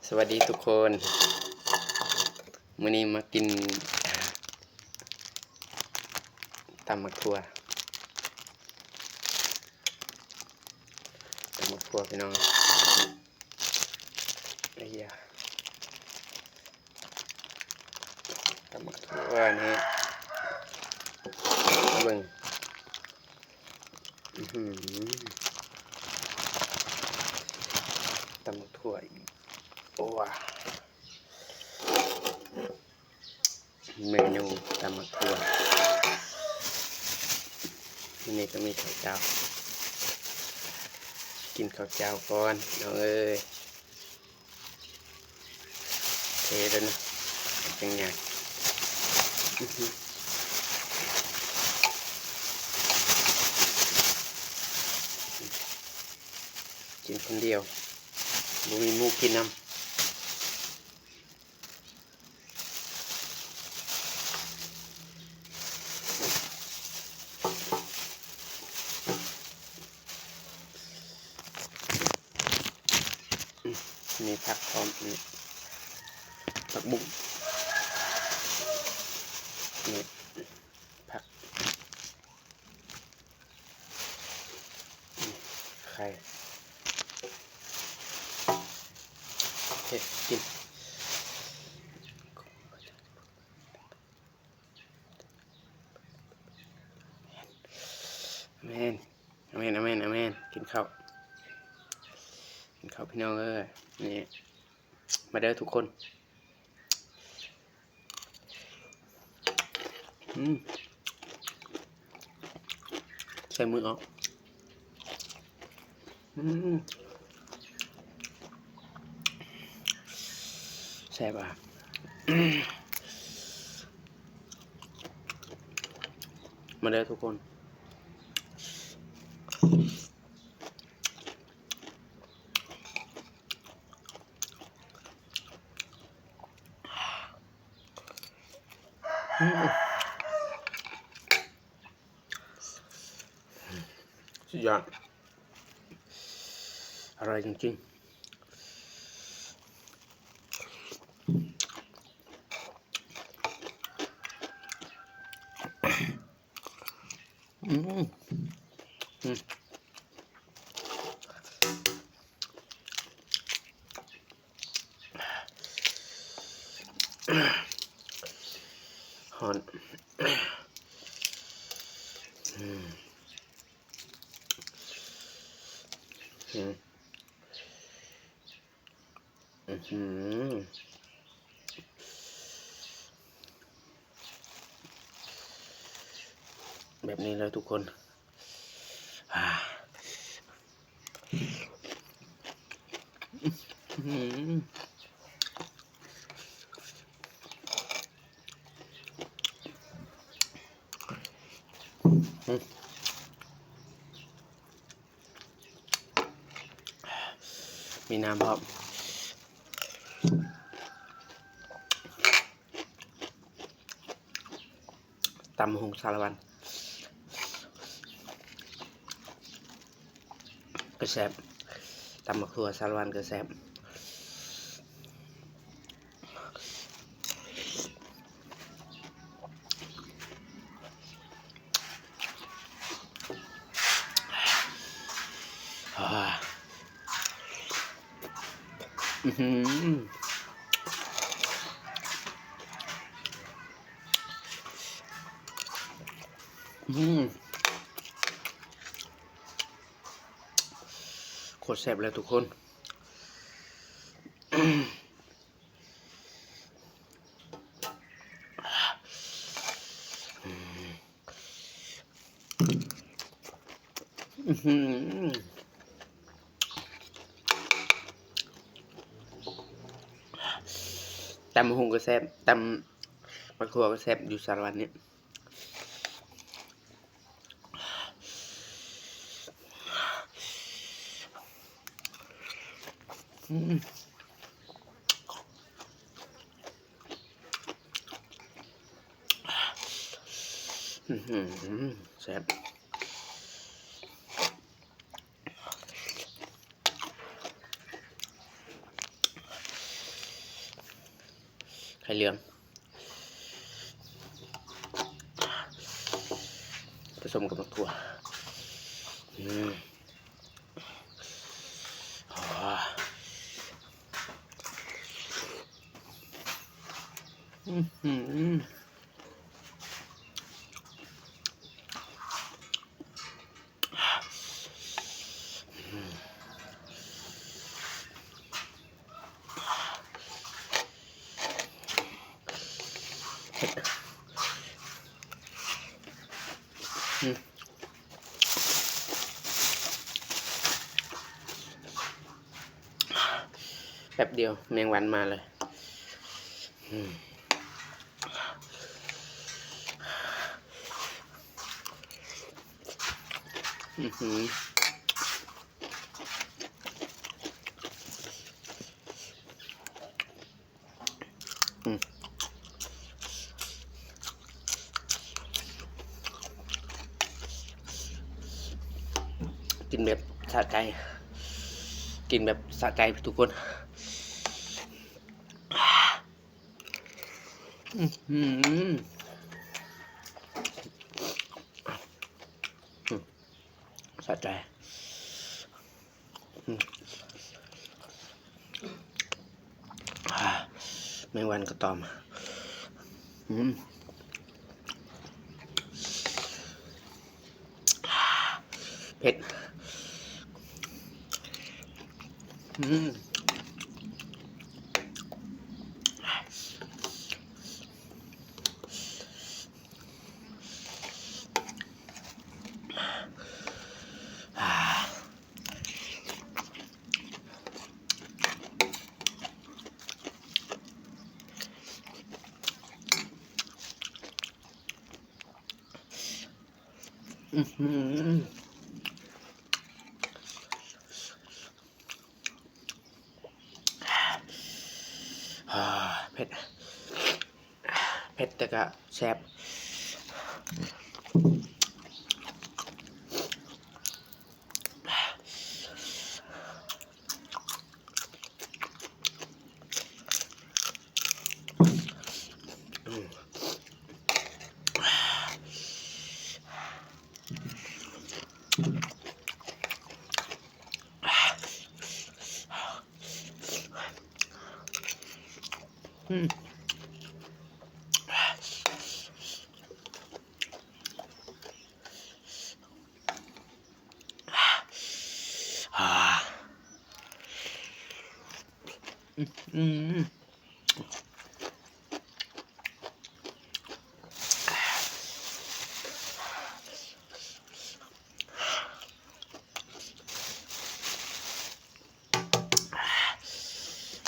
สวัสดีทุกคนมื้อนี้มากินตำบักถั่วพี่น้องไอ้เหี้ยตำบักถั่วนี่เบิ่งตำบักถั่วโอ้ว่ะเมนูตำบักถั่วนี่ก็มีข้าวเจ้ากินข้าวเจ้าก่อนน้องเอ้ยเทแล้วนะเป็นไงกินคนเดียวบ่มีหมู่กินน้ำมีผักพร้อมนี่ผักบุ้งนี่ผักไข่เผ็ดกินอเมนอเมนอเมนอเมนกินข้าวพี่น้องเอ้ยนี่มาเด้อทุกคนใส่มือออกแซ่บอ่ะมาเด้อทุกคนสุดยอดอร่อยจริงๆฮอนแบบนี้เลยทุกคนมีน้ำพร้อมตำหงสารวันก็แซ่บตำบักถั่วสารวันก็แซ่บโคตรแซ่บเลยทุกคนตำหงก็แซ่บตำบักถั่วก็แซ่บอยู่สารวันเนี่ยแซ่บ ข่เหลืองผสมกับมะถั่วแป๊บเดียวแมงวันมาเลยกินแบบสะใจกินแบบสะใจทุกคนสะใจแมงวันก็ตอมเผ็ดเผ็ดเผ็ดแต่ก็แซ่บ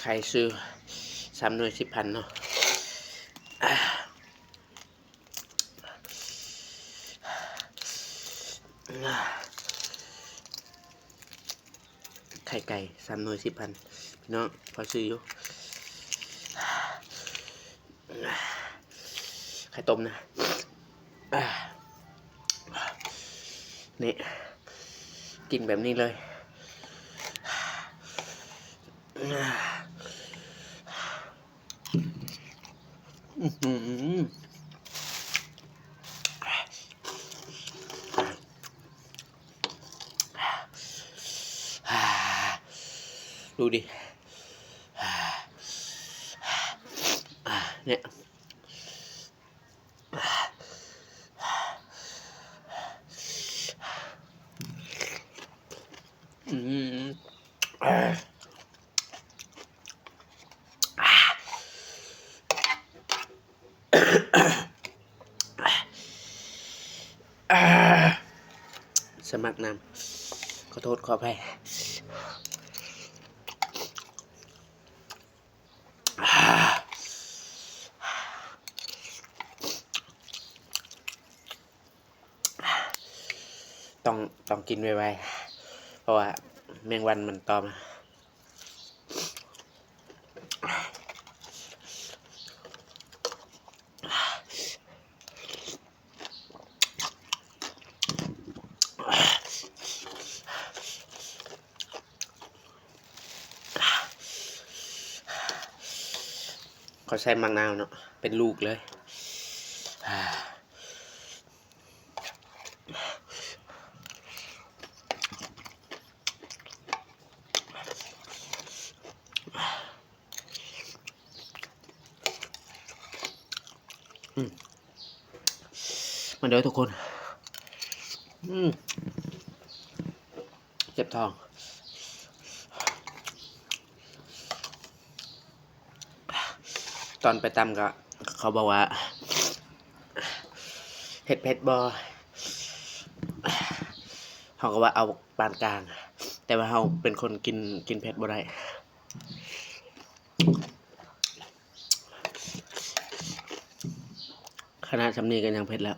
ใครซื้อ3 หน่วย 10,000 เนาะไข่ไก่3 หน่วย 10,000 พี่น้องพอซื้ออยู่ไข่ต้มนะนี่กินแบบนี้เลยดูดิเนี่ยสมัครนำขอโทษขออภัยต้องกินไวๆเพราะว่าแมงวันมันตอม เขาใส่มะนาวเนาะเป็นลูกเลยมาเด้อทุกคนเจ็บท้องตอนไปตำก็เขาบอกว่าเผ็ดบ่เขาก็ว่าเอาปานกลางแต่ว่าเขาเป็นคนกินเผ็ดบ่ได้ขนาดสำนีกันยังเผ็ดแล้ว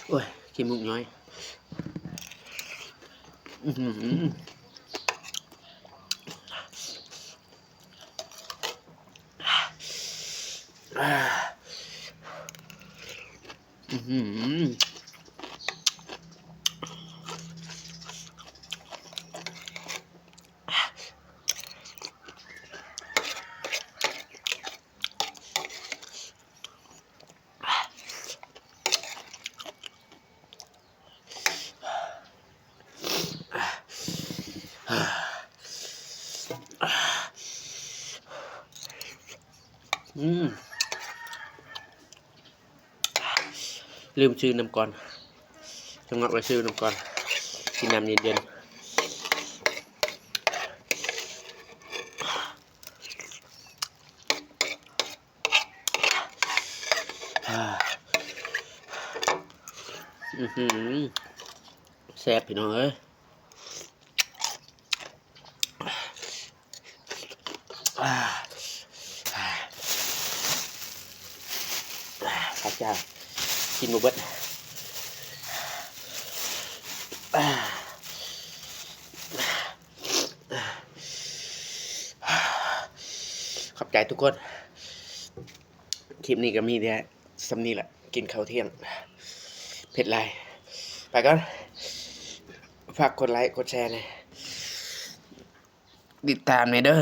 โอ้ยขี้มุกน้อยลืมชื่อน้ำก่อนจังหวะไปชื่อน้ำก่อนกินน้ำเย็นแซ่บพี่น้องเอ้ยข้าเจ้ากินบ่เบิดขอบใจทุกคนคลิปนี้ก็มีเนี่ยสำนีแหละกินข้าวเที่ยงเผ็ดไรไปก่อนฝากกดไลค์กดแชร์หน่อยติดตามหน่อยเด้อ